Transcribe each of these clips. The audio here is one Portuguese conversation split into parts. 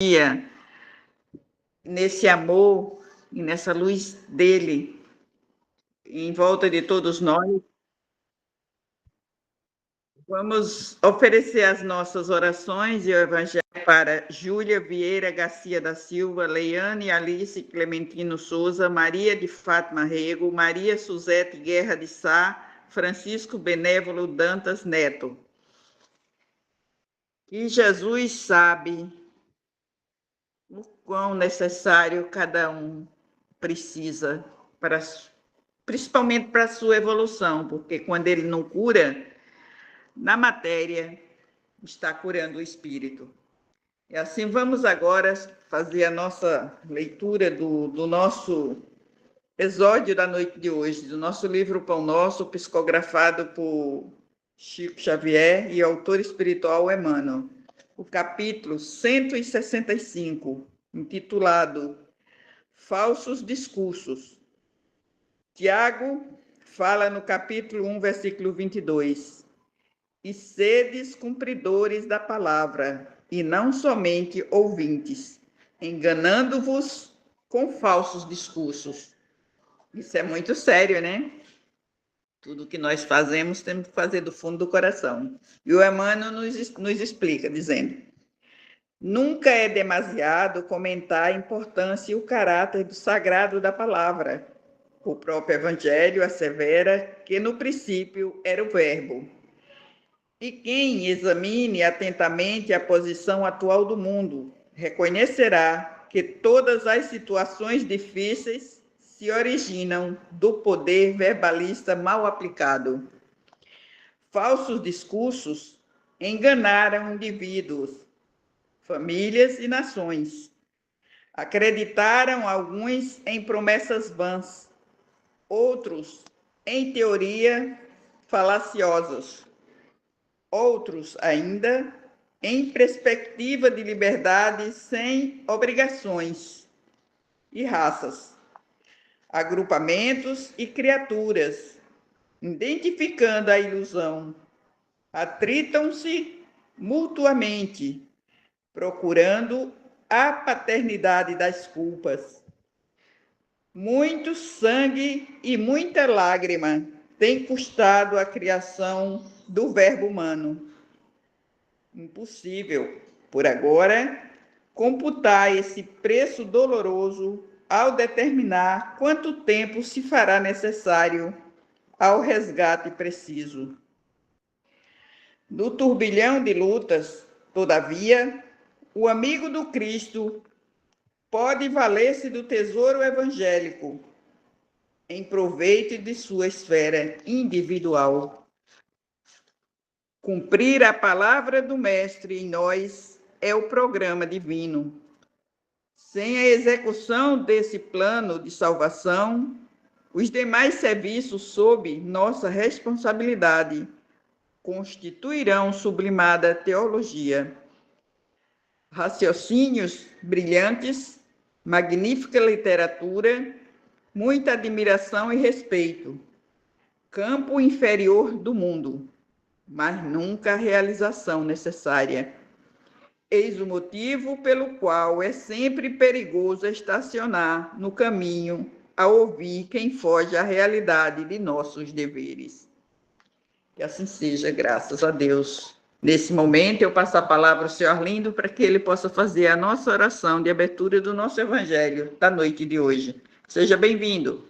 dia, nesse amor e nessa luz dele em volta de todos nós, vamos oferecer as nossas orações e o evangelho para Júlia Vieira Garcia da Silva, Leiane Alice Clementino Souza, Maria de Fátima Rego, Maria Suzete Guerra de Sá, Francisco Benévolo Dantas Neto. E Jesus sabe o quão necessário cada um precisa, principalmente para a sua evolução, porque quando ele não cura, na matéria, está curando o espírito. E assim vamos agora fazer a nossa leitura do nosso exórdio da noite de hoje, do nosso livro Pão Nosso, psicografado por Chico Xavier e autor espiritual Emmanuel. O capítulo 165, intitulado Falsos Discursos. Tiago fala no capítulo 1, versículo 22. E sedes cumpridores da palavra, e não somente ouvintes, enganando-vos com falsos discursos. Isso é muito sério, né? Tudo que nós fazemos, temos que fazer do fundo do coração. E o Emmanuel nos explica, dizendo: nunca é demasiado comentar a importância e o caráter do sagrado da palavra. O próprio Evangelho assevera que no princípio era o Verbo. E quem examine atentamente a posição atual do mundo, reconhecerá que todas as situações difíceis se originam do poder verbalista mal aplicado. Falsos discursos enganaram indivíduos, famílias e nações. Acreditaram alguns em promessas vãs, outros em teoria falaciosas, outros ainda em perspectiva de liberdade sem obrigações e raças, agrupamentos e criaturas, identificando a ilusão, atritam-se mutuamente, procurando a paternidade das culpas. Muito sangue e muita lágrima tem custado a criação do verbo humano. Impossível, por agora, computar esse preço doloroso ao determinar quanto tempo se fará necessário ao resgate preciso. No turbilhão de lutas, todavia, o amigo do Cristo pode valer-se do tesouro evangélico em proveito de sua esfera individual. Cumprir a palavra do Mestre em nós é o programa divino. Sem a execução desse plano de salvação, os demais serviços sob nossa responsabilidade constituirão sublimada teologia. Raciocínios brilhantes, magnífica literatura, muita admiração e respeito. Campo inferior do mundo, mas nunca a realização necessária. Eis o motivo pelo qual é sempre perigoso estacionar no caminho a ouvir quem foge à realidade de nossos deveres. Que assim seja, graças a Deus. Nesse momento, eu passo a palavra ao senhor Arlindo para que ele possa fazer a nossa oração de abertura do nosso Evangelho da noite de hoje. Seja bem-vindo.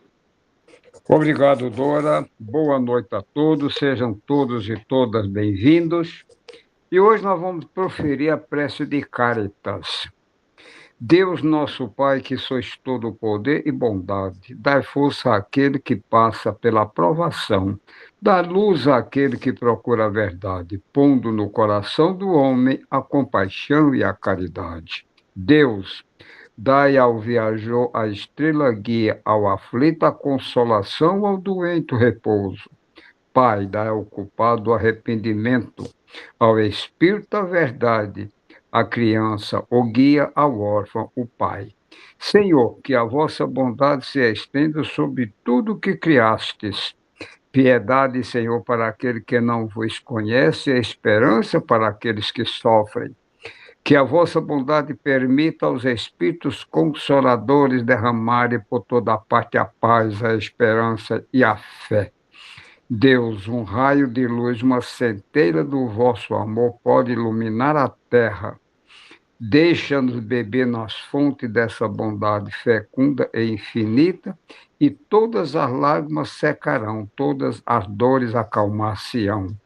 Obrigado, Dora. Boa noite a todos, sejam todos e todas bem-vindos. E hoje nós vamos proferir a prece de Caritas. Deus nosso Pai, que sois todo poder e bondade, dai força àquele que passa pela provação, dá luz àquele que procura a verdade, pondo no coração do homem a compaixão e a caridade. Deus, dai ao viajor a estrela guia, ao aflito a consolação, ao doente o repouso. Pai, dai ao culpado o arrependimento, ao espírito a verdade, a criança o guia, ao órfão o pai. Senhor, que a vossa bondade se estenda sobre tudo que criastes. Piedade, Senhor, para aquele que não vos conhece, e esperança para aqueles que sofrem. Que a vossa bondade permita aos Espíritos Consoladores derramarem por toda parte a paz, a esperança e a fé. Deus, um raio de luz, uma centelha do vosso amor pode iluminar a terra. Deixa-nos beber nas fontes dessa bondade fecunda e infinita, e todas as lágrimas secarão, todas as dores acalmar-se-ão.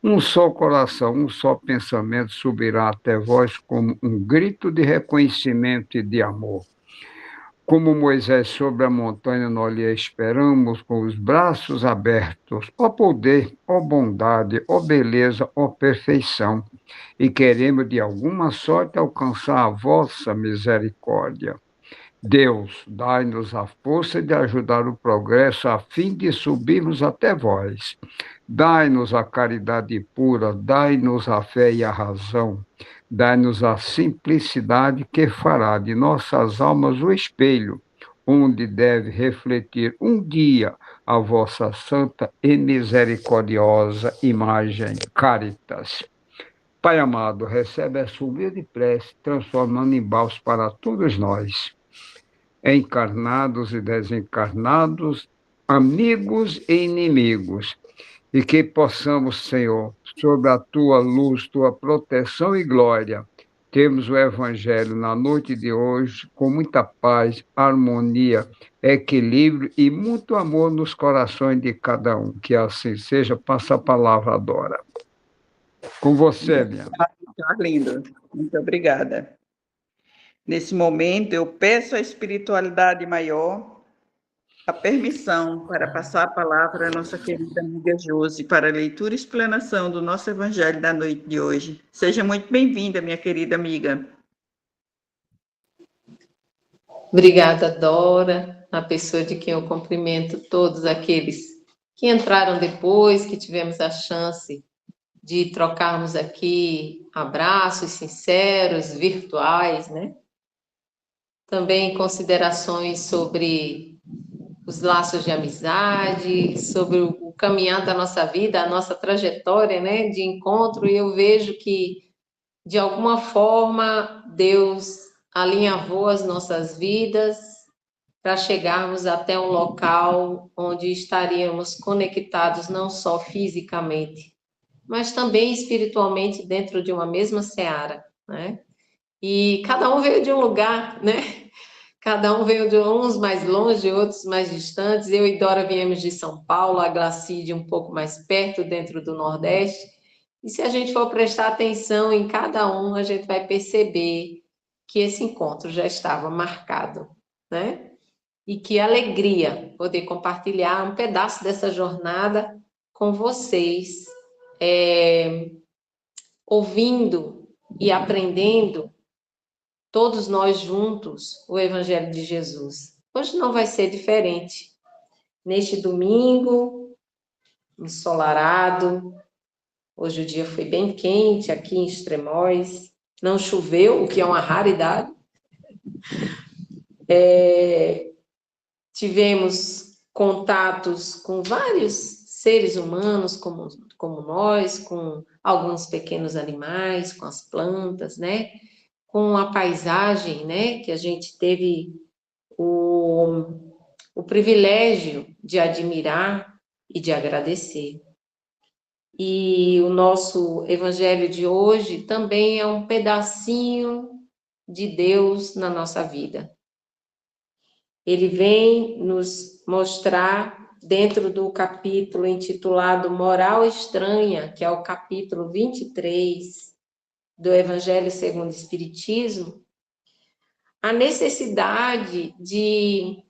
Um só coração, um só pensamento subirá até vós como um grito de reconhecimento e de amor. Como Moisés sobre a montanha, nós lhe esperamos com os braços abertos. Ó poder, ó bondade, ó beleza, ó perfeição. E queremos de alguma sorte alcançar a vossa misericórdia. Deus, dai-nos a força de ajudar o progresso a fim de subirmos até vós. Dai-nos a caridade pura, dai-nos a fé e a razão, dai-nos a simplicidade que fará de nossas almas o espelho, onde deve refletir um dia a vossa santa e misericordiosa imagem. Caritas. Pai amado, recebe essa humilde prece, transformando em bálsamo para todos nós, encarnados e desencarnados, amigos e inimigos, e que possamos, Senhor, sob a tua luz, tua proteção e glória, termos o Evangelho na noite de hoje com muita paz, harmonia, equilíbrio e muito amor nos corações de cada um. Que assim seja. Passa a palavra, Dora. Com você, minha. Lindo. Muito obrigada. Nesse momento, eu peço à espiritualidade maior a permissão para passar a palavra à nossa querida amiga Josi para a leitura e explanação do nosso Evangelho da noite de hoje. Seja muito bem-vinda, minha querida amiga. Obrigada, Dora, a pessoa de quem eu cumprimento todos aqueles que entraram depois, que tivemos a chance de trocarmos aqui abraços sinceros, virtuais, né? Também considerações sobre os laços de amizade, sobre o caminhar da nossa vida, a nossa trajetória, né, de encontro, e eu vejo que, de alguma forma, Deus alinhavou as nossas vidas para chegarmos até um local onde estaríamos conectados não só fisicamente, mas também espiritualmente dentro de uma mesma seara, né? E cada um veio de um lugar, né? Cada um veio de uns mais longe, outros mais distantes. Eu e Dora viemos de São Paulo, a Glacide um pouco mais perto, dentro do Nordeste. E se a gente for prestar atenção em cada um, a gente vai perceber que esse encontro já estava marcado, né? E que alegria poder compartilhar um pedaço dessa jornada com vocês, ouvindo e aprendendo todos nós juntos o Evangelho de Jesus. Hoje não vai ser diferente. Neste domingo, ensolarado, hoje o dia foi bem quente aqui em Extremóis, não choveu, o que é uma raridade. Tivemos contatos com vários seres humanos como nós, com alguns pequenos animais, com as plantas, né? Com a paisagem, né, que a gente teve o privilégio de admirar e de agradecer. E o nosso evangelho de hoje também é um pedacinho de Deus na nossa vida. Ele vem nos mostrar, dentro do capítulo intitulado Moral Estranha, que é o capítulo 23, do Evangelho segundo o Espiritismo, a necessidade de,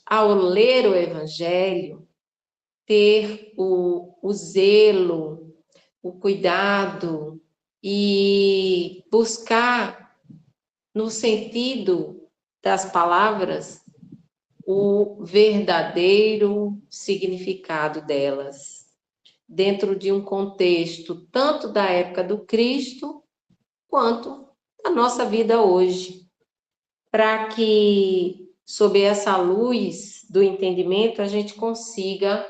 ao ler o Evangelho, ter o zelo, o cuidado e buscar, no sentido das palavras, o verdadeiro significado delas, dentro de um contexto tanto da época do Cristo, quanto a nossa vida hoje, para que, sob essa luz do entendimento, a gente consiga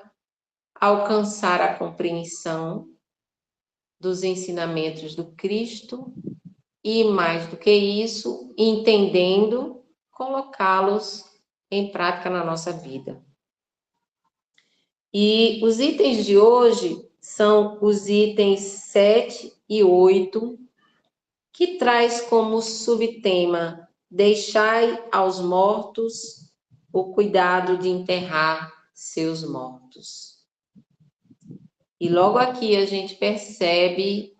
alcançar a compreensão dos ensinamentos do Cristo e, mais do que isso, entendendo, colocá-los em prática na nossa vida. E os itens de hoje são os itens 7 e 8, que traz como subtema: deixai aos mortos o cuidado de enterrar seus mortos. E logo aqui a gente percebe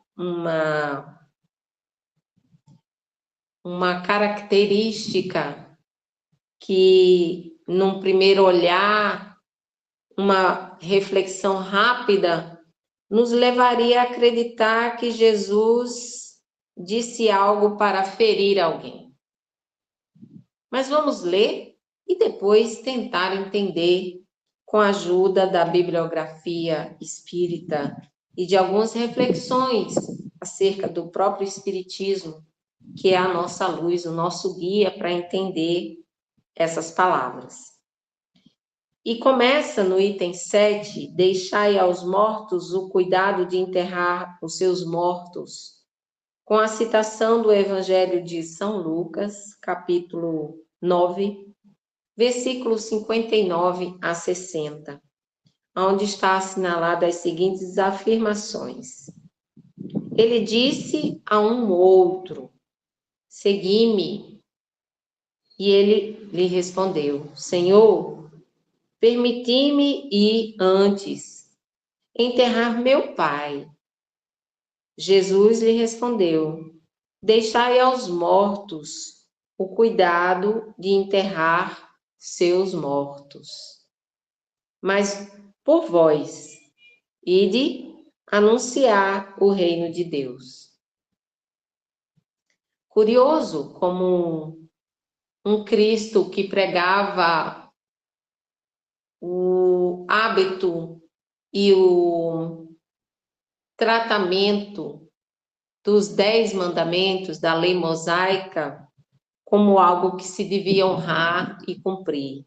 uma característica que, num primeiro olhar, uma reflexão rápida, nos levaria a acreditar que Jesus disse algo para ferir alguém. Mas vamos ler e depois tentar entender, com a ajuda da bibliografia espírita e de algumas reflexões acerca do próprio Espiritismo, que é a nossa luz, o nosso guia para entender essas palavras. E começa no item 7, deixai aos mortos o cuidado de enterrar os seus mortos, com a citação do Evangelho de São Lucas, capítulo 9, versículos 59 a 60, onde está assinalada as seguintes afirmações. Ele disse a um outro: segui-me. E ele lhe respondeu: Senhor, permiti-me ir antes enterrar meu pai. Jesus lhe respondeu: deixai aos mortos o cuidado de enterrar seus mortos. Mas por vós, ide anunciar o reino de Deus. Curioso como um Cristo que pregava o hábito e o tratamento dos 10 mandamentos da lei mosaica como algo que se devia honrar e cumprir.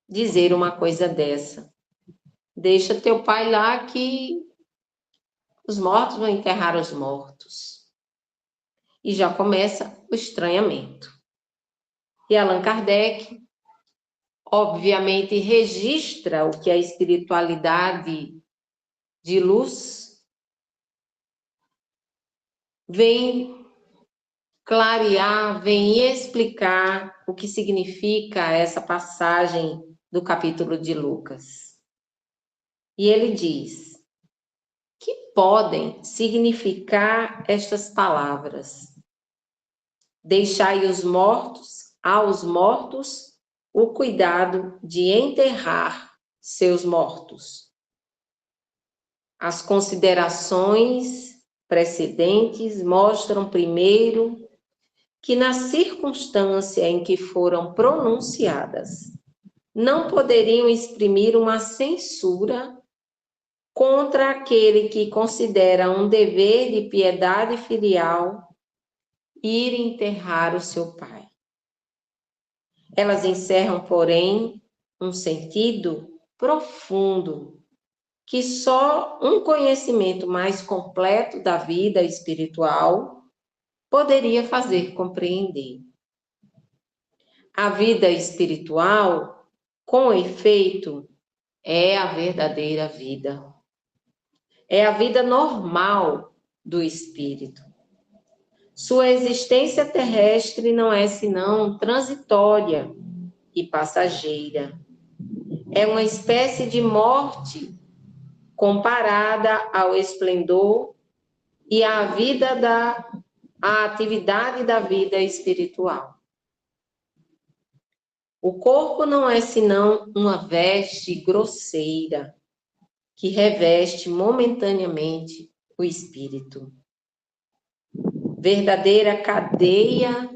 Dizer uma coisa dessa: deixa teu pai lá que os mortos vão enterrar os mortos. E já começa o estranhamento. E Allan Kardec, obviamente, registra o que a espiritualidade de luz vem clarear, vem explicar o que significa essa passagem do capítulo de Lucas. E ele diz: que podem significar estas palavras? Deixai aos mortos o cuidado de enterrar seus mortos. As considerações precedentes mostram, primeiro, que na circunstância em que foram pronunciadas, não poderiam exprimir uma censura contra aquele que considera um dever de piedade filial ir enterrar o seu pai. Elas encerram, porém, um sentido profundo que só um conhecimento mais completo da vida espiritual poderia fazer compreender. A vida espiritual, com efeito, é a verdadeira vida. É a vida normal do espírito. Sua existência terrestre não é senão transitória e passageira. É uma espécie de morte comparada ao esplendor e à atividade da vida espiritual. O corpo não é senão uma veste grosseira que reveste momentaneamente o espírito. Verdadeira cadeia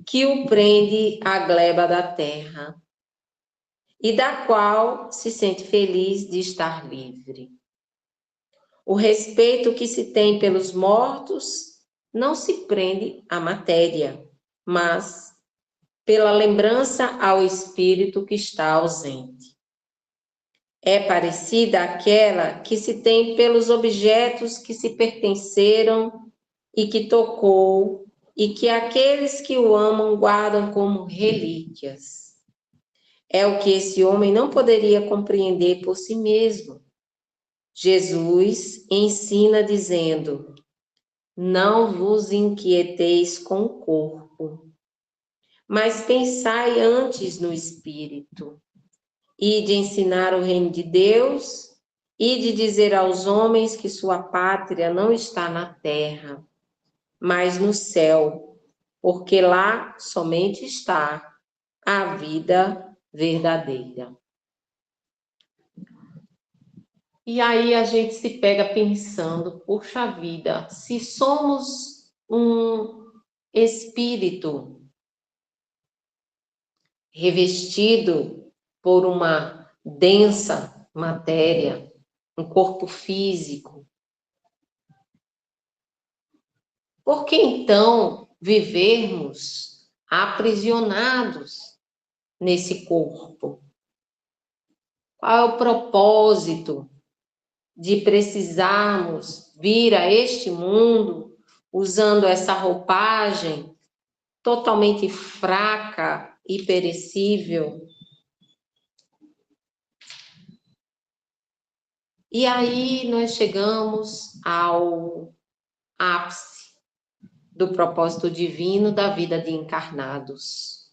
que o prende à gleba da terra e da qual se sente feliz de estar livre. O respeito que se tem pelos mortos não se prende à matéria, mas pela lembrança ao espírito que está ausente. É parecida àquela que se tem pelos objetos que se pertenceram e que tocou e que aqueles que o amam guardam como relíquias. É o que esse homem não poderia compreender por si mesmo. Jesus ensina dizendo: não vos inquieteis com o corpo, mas pensai antes no espírito, e de ensinar o reino de Deus, e de dizer aos homens que sua pátria não está na terra, mas no céu, porque lá somente está a vida verdadeira. E aí a gente se pega pensando, puxa vida, se somos um espírito revestido por uma densa matéria, um corpo físico, por que então vivermos aprisionados nesse corpo? Qual é o propósito de precisarmos vir a este mundo usando essa roupagem totalmente fraca e perecível? E aí nós chegamos ao ápice do propósito divino da vida de encarnados,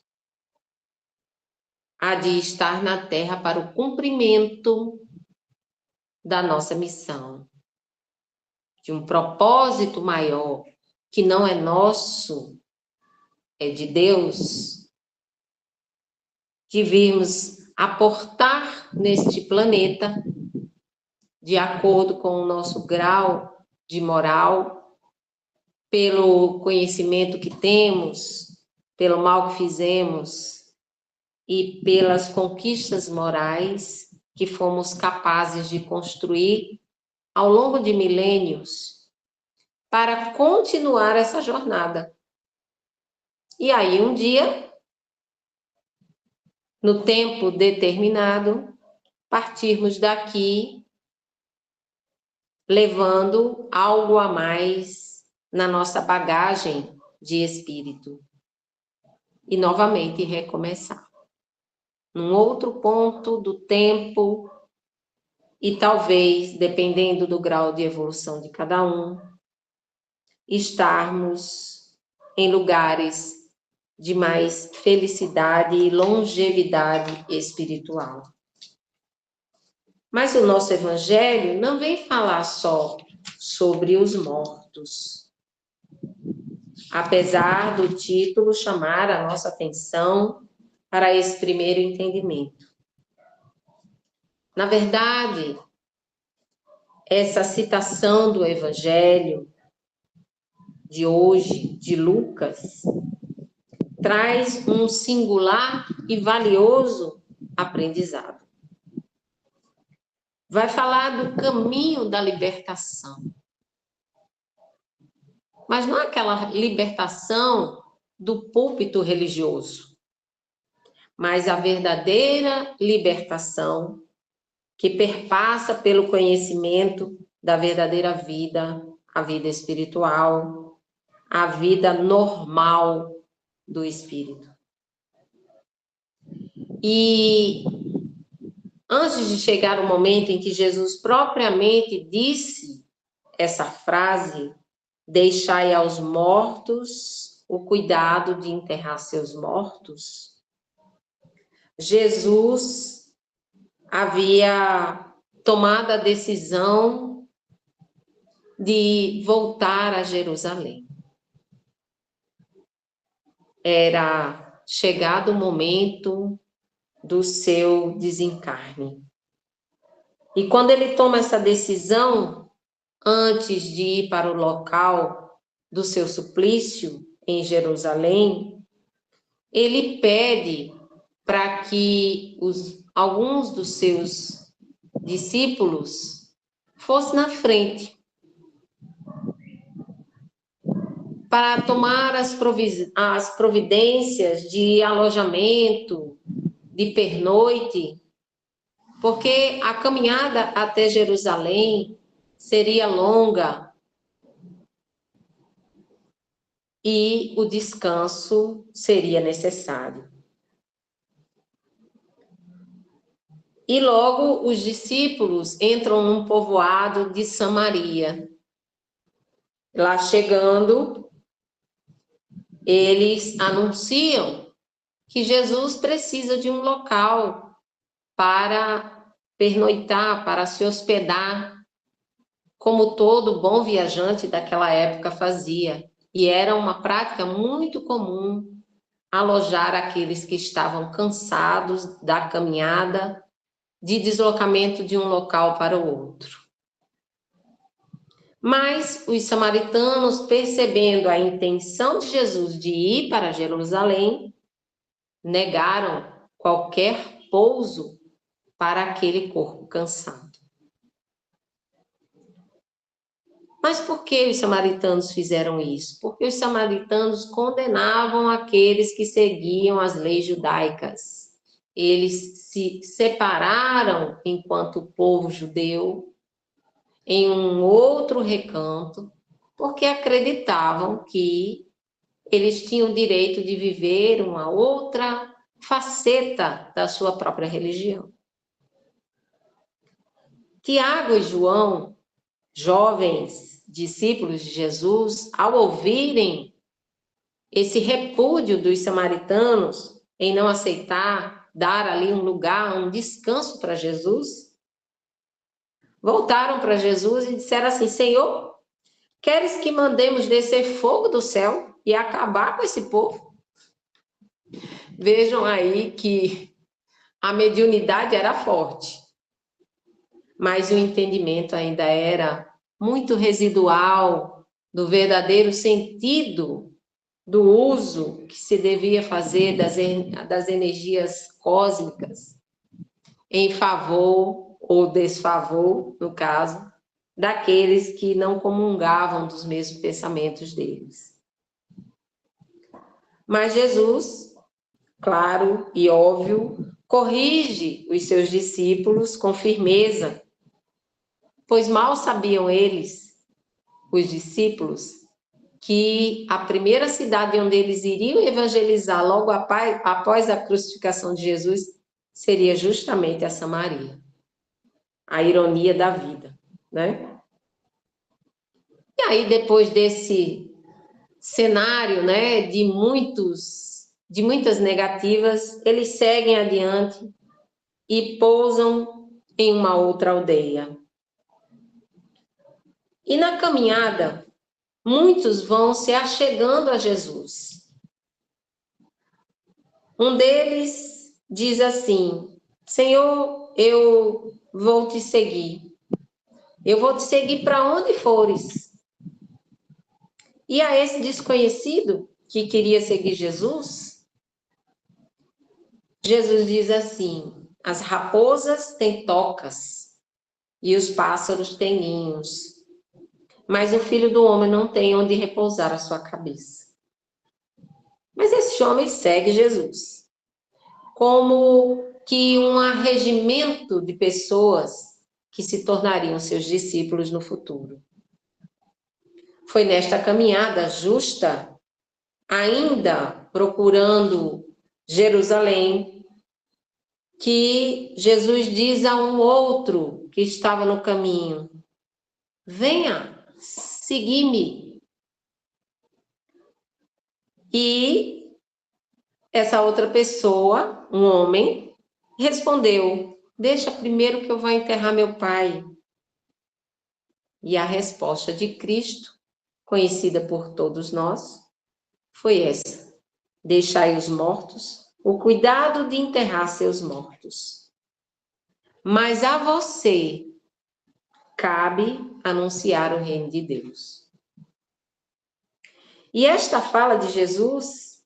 a de estar na Terra para o cumprimento da nossa missão, de um propósito maior, que não é nosso, é de Deus, de virmos aportar neste planeta, de acordo com o nosso grau de moral, pelo conhecimento que temos, pelo mal que fizemos e pelas conquistas morais que fomos capazes de construir ao longo de milênios para continuar essa jornada. E aí, um dia, no tempo determinado, partirmos daqui levando algo a mais na nossa bagagem de espírito. E novamente recomeçar. Num outro ponto do tempo, e talvez, dependendo do grau de evolução de cada um, estarmos em lugares de mais felicidade e longevidade espiritual. Mas o nosso evangelho não vem falar só sobre os mortos. Apesar do título chamar a nossa atenção para esse primeiro entendimento. Na verdade, essa citação do evangelho de hoje, de Lucas, traz um singular e valioso aprendizado. Vai falar do caminho da libertação. Mas não é aquela libertação do púlpito religioso, mas a verdadeira libertação que perpassa pelo conhecimento da verdadeira vida, a vida espiritual, a vida normal do espírito. E antes de chegar o momento em que Jesus propriamente disse essa frase, deixai aos mortos o cuidado de enterrar seus mortos, Jesus havia tomado a decisão de voltar a Jerusalém. Era chegado o momento do seu desencarne. E quando ele toma essa decisão, antes de ir para o local do seu suplício em Jerusalém, ele pede para que alguns dos seus discípulos fossem na frente para tomar as providências de alojamento, de pernoite, porque a caminhada até Jerusalém seria longa. e o descanso seria necessário. E logo os discípulos entram num povoado de Samaria. Lá chegando, eles anunciam que Jesus precisa de um local para pernoitar, para se hospedar, como todo bom viajante daquela época fazia. E era uma prática muito comum alojar aqueles que estavam cansados da caminhada, de deslocamento de um local para o outro. Mas os samaritanos, percebendo a intenção de Jesus de ir para Jerusalém, negaram qualquer pouso para aquele corpo cansado. Mas por que os samaritanos fizeram isso? Porque os samaritanos condenavam aqueles que seguiam as leis judaicas. Eles se separaram enquanto povo judeu em um outro recanto, porque acreditavam que eles tinham o direito de viver uma outra faceta da sua própria religião. Tiago e João, jovens discípulos de Jesus, ao ouvirem esse repúdio dos samaritanos em não aceitar dar ali um lugar, um descanso para Jesus, voltaram para Jesus e disseram assim: Senhor, queres que mandemos descer fogo do céu e acabar com esse povo? Vejam aí que a mediunidade era forte, mas o entendimento ainda era muito residual do verdadeiro sentido do uso que se devia fazer das energias cósmicas em favor ou desfavor, no caso, daqueles que não comungavam dos mesmos pensamentos deles. Mas Jesus, claro e óbvio, corrige os seus discípulos com firmeza, pois mal sabiam eles, os discípulos, que a primeira cidade onde eles iriam evangelizar logo após a crucificação de Jesus seria justamente a Samaria. A ironia da vida, né? E aí, depois desse cenário, né, de muitas negativas, eles seguem adiante e pousam em uma outra aldeia. E na caminhada, muitos vão se achegando a Jesus. Um deles diz assim: Senhor, eu vou te seguir. Eu vou te seguir para onde fores. E a esse desconhecido que queria seguir Jesus, Jesus diz assim: as raposas têm tocas e os pássaros têm ninhos, mas o Filho do Homem não tem onde repousar a sua cabeça. Mas esse homem segue Jesus, como que um arregimento de pessoas que se tornariam seus discípulos no futuro. Foi nesta caminhada justa, ainda procurando Jerusalém, que Jesus diz a um outro que estava no caminho: venha, segui-me. E essa outra pessoa, um homem, respondeu: deixa primeiro que eu vá enterrar meu pai. E a resposta de Cristo, conhecida por todos nós, foi essa: deixai os mortos o cuidado de enterrar seus mortos. Mas a você cabe anunciar o reino de Deus. E esta fala de Jesus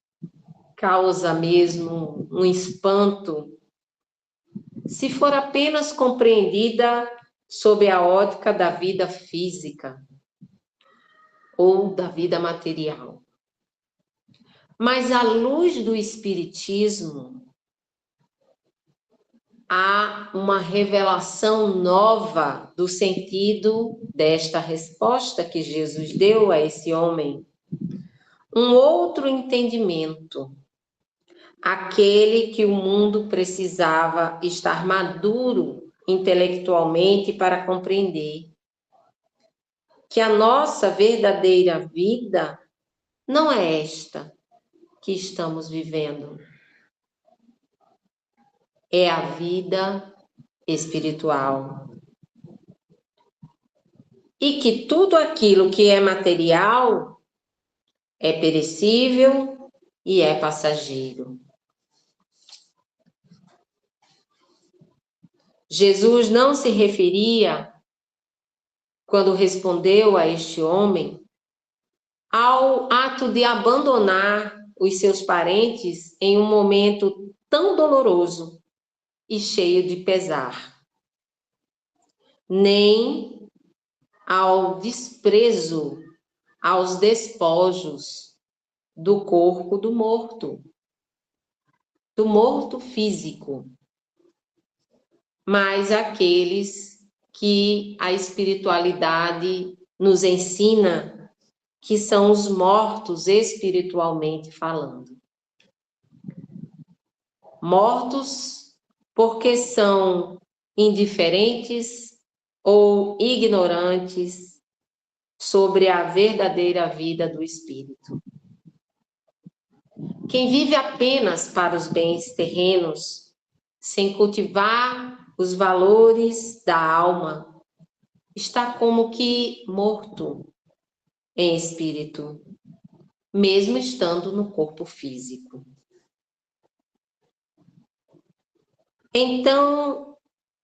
causa mesmo um espanto se for apenas compreendida sob a ótica da vida física ou da vida material. Mas à luz do Espiritismo, há uma revelação nova do sentido desta resposta que Jesus deu a esse homem. um outro entendimento, aquele que o mundo precisava estar maduro intelectualmente para compreender, que a nossa verdadeira vida não é esta que estamos vivendo, é a vida espiritual. E que tudo aquilo que é material é perecível e é passageiro. Jesus não se referia, quando respondeu a este homem, ao ato de abandonar os seus parentes em um momento tão doloroso e cheio de pesar, nem ao desprezo aos despojos do corpo do morto físico, mas aqueles que a espiritualidade nos ensina que são os mortos espiritualmente falando. Mortos porque são indiferentes ou ignorantes sobre a verdadeira vida do espírito. Quem vive apenas para os bens terrenos, sem cultivar os valores da alma, está como que morto em espírito, mesmo estando no corpo físico. Então,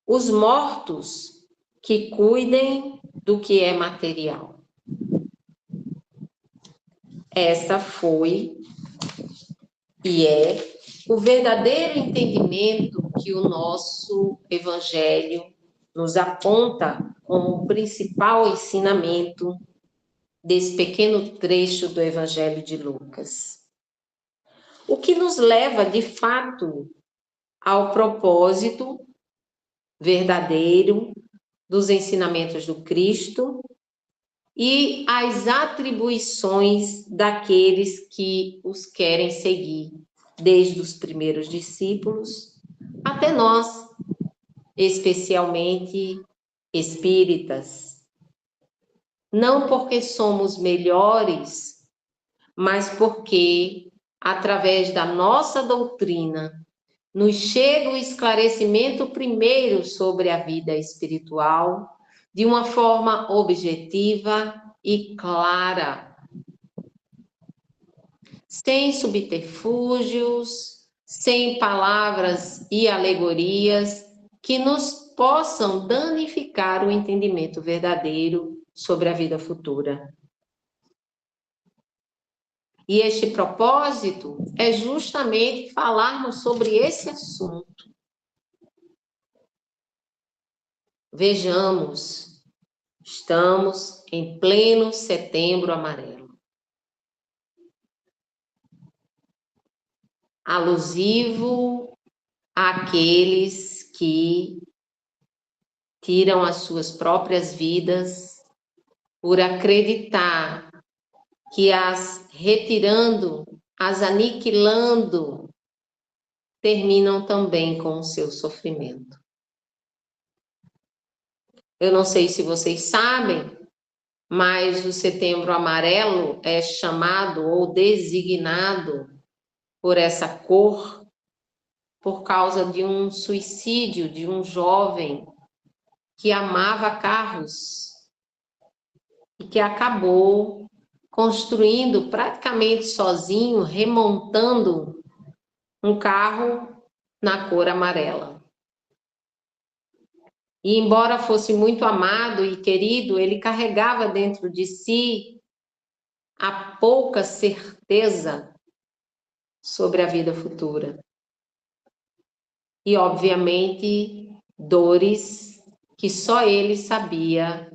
os mortos que cuidem do que é material. Essa foi e é o verdadeiro entendimento que o nosso Evangelho nos aponta como principal ensinamento desse pequeno trecho do Evangelho de Lucas. O que nos leva, de fato, ao propósito verdadeiro dos ensinamentos do Cristo e às atribuições daqueles que os querem seguir, desde os primeiros discípulos até nós, especialmente espíritas. Não porque somos melhores, mas porque, através da nossa doutrina, nos chega o esclarecimento primeiro sobre a vida espiritual, de uma forma objetiva e clara, sem subterfúgios, sem palavras e alegorias que nos possam danificar o entendimento verdadeiro sobre a vida futura. E este propósito é justamente falarmos sobre esse assunto. Vejamos, estamos em pleno Setembro Amarelo. Alusivo àqueles que tiram as suas próprias vidas por acreditar que as retirando, as aniquilando, terminam também com o seu sofrimento. Eu não sei se vocês sabem, mas o Setembro Amarelo é chamado ou designado por essa cor por causa de um suicídio de um jovem que amava carros e que acabou construindo praticamente sozinho, remontando um carro na cor amarela. E embora fosse muito amado e querido, ele carregava dentro de si a pouca certeza sobre a vida futura. E, obviamente, dores que só ele sabia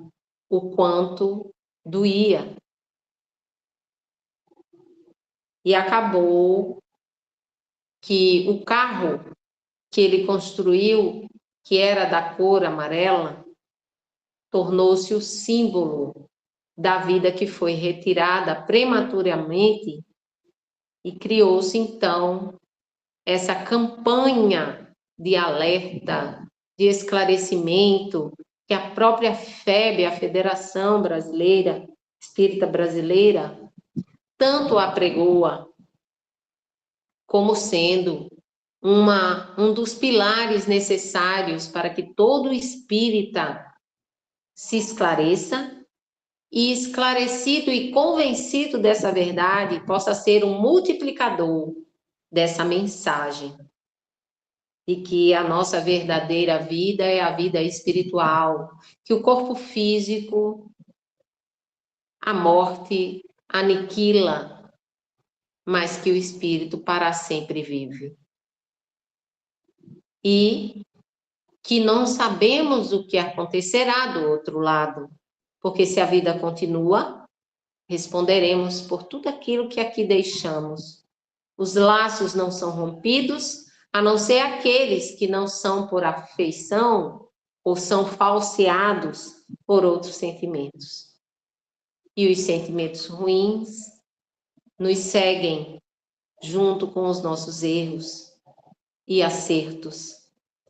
o quanto doía. E acabou que o carro que ele construiu, que era da cor amarela, tornou-se o símbolo da vida que foi retirada prematuramente E criou-se, então, essa campanha de alerta, de esclarecimento, que a própria FEB, a Federação Brasileira, Espírita Brasileira, tanto apregoa como sendo um dos pilares necessários para que todo espírita se esclareça e, esclarecido e convencido dessa verdade, possa ser um multiplicador dessa mensagem de que a nossa verdadeira vida é a vida espiritual, que o corpo físico, a morte aniquila, mas que o espírito para sempre vive. E que não sabemos o que acontecerá do outro lado, porque se a vida continua, responderemos por tudo aquilo que aqui deixamos. Os laços não são rompidos, a não ser aqueles que não são por afeição ou são falseados por outros sentimentos. E os sentimentos ruins nos seguem junto com os nossos erros e acertos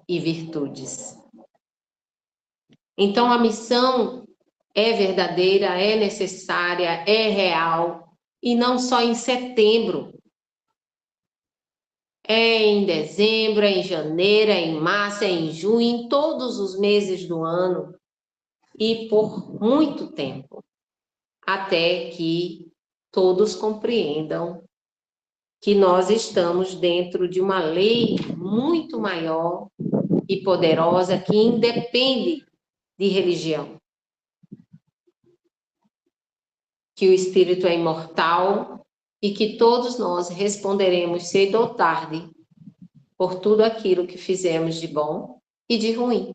e virtudes. Então, a missão é verdadeira, é necessária, é real, e não só em setembro. É em dezembro, é em janeiro, é em março, é em junho, em todos os meses do ano, e por muito tempo, até que todos compreendam que nós estamos dentro de uma lei muito maior e poderosa que independe de religião. Que o espírito é imortal e que todos nós responderemos cedo ou tarde por tudo aquilo que fizemos de bom e de ruim.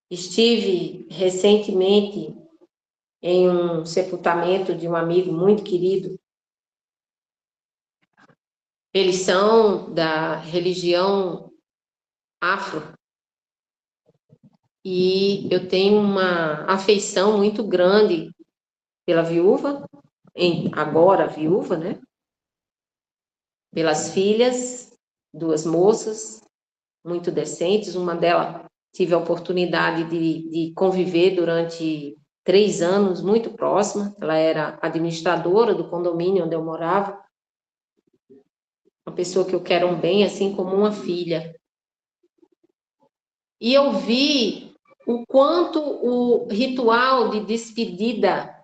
Estive recentemente em um sepultamento de um amigo muito querido. Eles são da religião afro. E eu tenho uma afeição muito grande pela viúva, agora viúva, né? Pelas filhas, duas moças muito decentes. Uma delas tive a oportunidade de conviver durante 3 anos, muito próxima. Ela era administradora do condomínio onde eu morava. Uma pessoa que eu quero um bem, assim como uma filha. E eu vi o quanto o ritual de despedida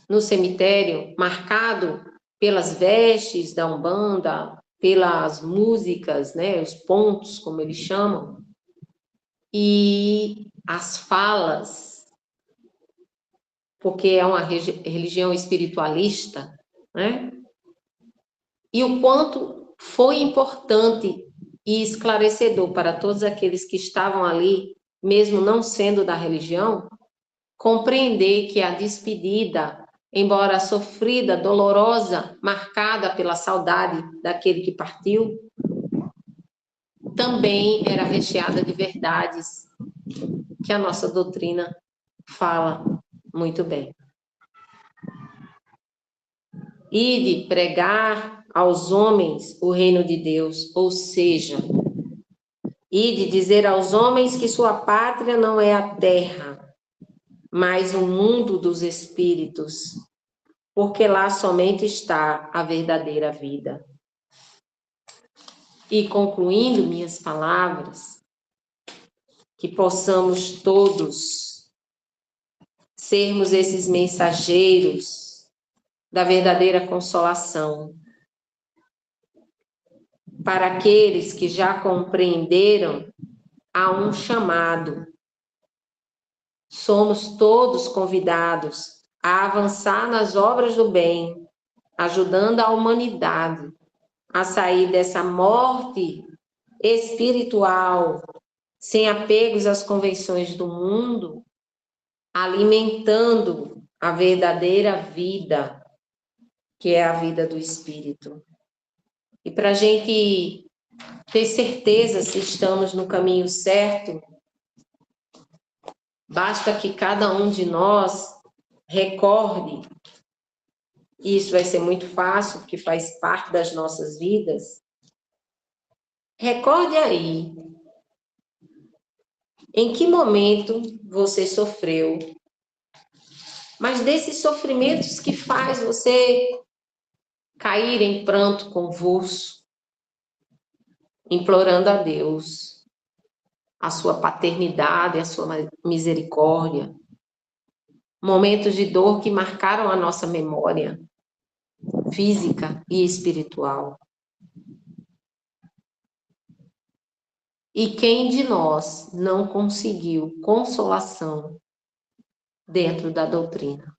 no cemitério, marcado pelas vestes da Umbanda, pelas músicas, né, os pontos, como eles chamam, e as falas, porque é uma religião espiritualista, né? E o quanto foi importante e esclarecedor para todos aqueles que estavam ali, mesmo não sendo da religião, compreender que a despedida, embora sofrida, dolorosa, marcada pela saudade daquele que partiu, também era recheada de verdades que a nossa doutrina fala muito bem. Ide pregar aos homens o reino de Deus, ou seja, ide dizer aos homens que sua pátria não é a terra, mas o mundo dos espíritos, porque lá somente está a verdadeira vida. E concluindo minhas palavras, que possamos todos sermos esses mensageiros da verdadeira consolação para aqueles que já compreenderam. Há um chamado. Somos todos convidados a avançar nas obras do bem, ajudando a humanidade a sair dessa morte espiritual, sem apegos às convenções do mundo, alimentando a verdadeira vida, que é a vida do espírito. E para a gente ter certeza se estamos no caminho certo, basta que cada um de nós recorde e isso vai ser muito fácil, porque faz parte das nossas vidas, recorde aí em que momento você sofreu, mas desses sofrimentos que faz você cair em pranto convulso, implorando a Deus a sua paternidade, a sua misericórdia, momentos de dor que marcaram a nossa memória física e espiritual. E quem de nós não conseguiu consolação dentro da doutrina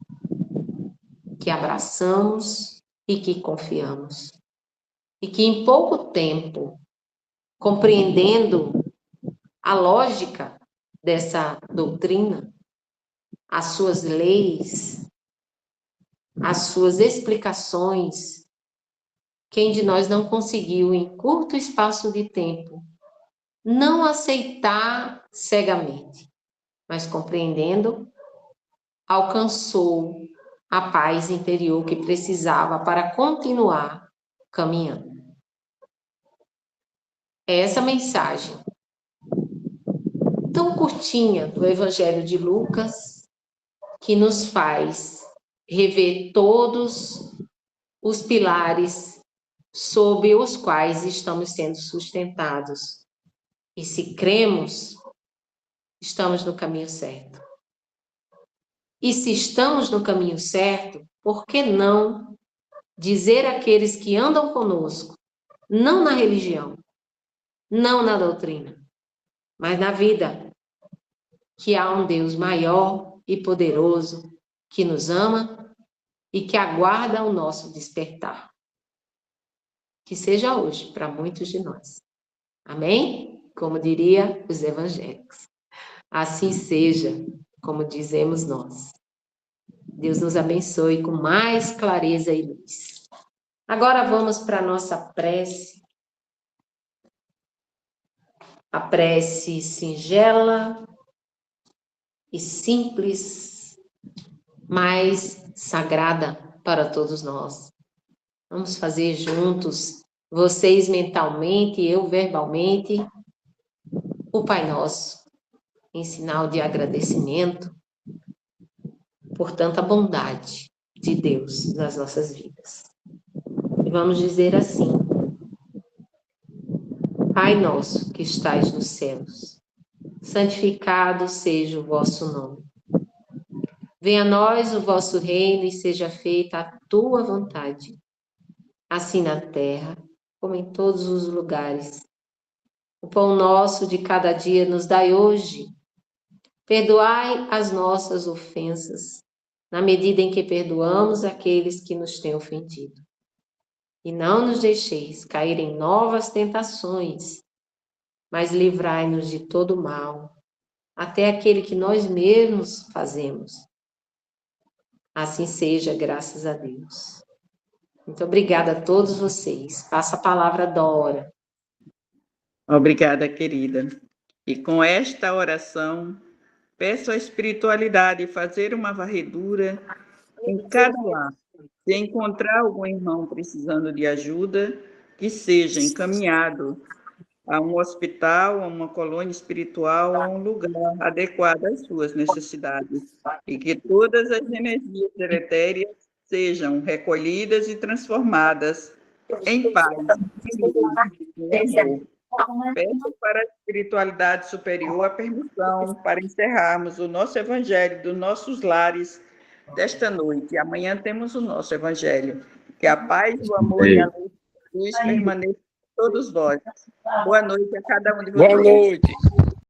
que abraçamos e que confiamos? E que em pouco tempo, compreendendo a lógica dessa doutrina, as suas leis, as suas explicações, quem de nós não conseguiu, em curto espaço de tempo, não aceitar cegamente, mas compreendendo, alcançou a paz interior que precisava para continuar caminhando. É essa mensagem tão curtinha do Evangelho de Lucas que nos faz rever todos os pilares sob os quais estamos sendo sustentados. E se cremos, estamos no caminho certo. E se estamos no caminho certo, por que não dizer àqueles que andam conosco, não na religião, não na doutrina, mas na vida, que há um Deus maior e poderoso que nos ama e que aguarda o nosso despertar. Que seja hoje para muitos de nós. Amém? Como diria os evangélicos. Assim seja, como dizemos nós. Deus nos abençoe com mais clareza e luz. Agora vamos para a nossa prece. A prece singela e simples, mas sagrada para todos nós. Vamos fazer juntos, vocês mentalmente, eu verbalmente, o Pai Nosso, em sinal de agradecimento por tanta bondade de Deus nas nossas vidas. E vamos dizer assim: Pai nosso que estais nos céus, santificado seja o vosso nome. Venha a nós o vosso reino e seja feita a tua vontade, assim na terra como em todos os lugares. O pão nosso de cada dia nos dai hoje. Perdoai as nossas ofensas, na medida em que perdoamos aqueles que nos têm ofendido. E não nos deixeis cair em novas tentações, mas livrai-nos de todo mal, até aquele que nós mesmos fazemos. Assim seja, graças a Deus. Muito obrigada a todos vocês. Passa a palavra, Dora. Obrigada, querida. E com esta oração, peço à espiritualidade fazer uma varredura em cada lar. Se encontrar algum irmão precisando de ajuda, que seja encaminhado a um hospital, a uma colônia espiritual, a um lugar adequado às suas necessidades. E que todas as energias deletérias sejam recolhidas e transformadas em paz, em amor. Peço para a espiritualidade superior a permissão para encerrarmos o nosso evangelho dos nossos lares desta noite. Amanhã temos o nosso evangelho. Que a paz, o amor e a luz permaneçam com todos nós. Boa noite a cada um de vocês. Boa noite.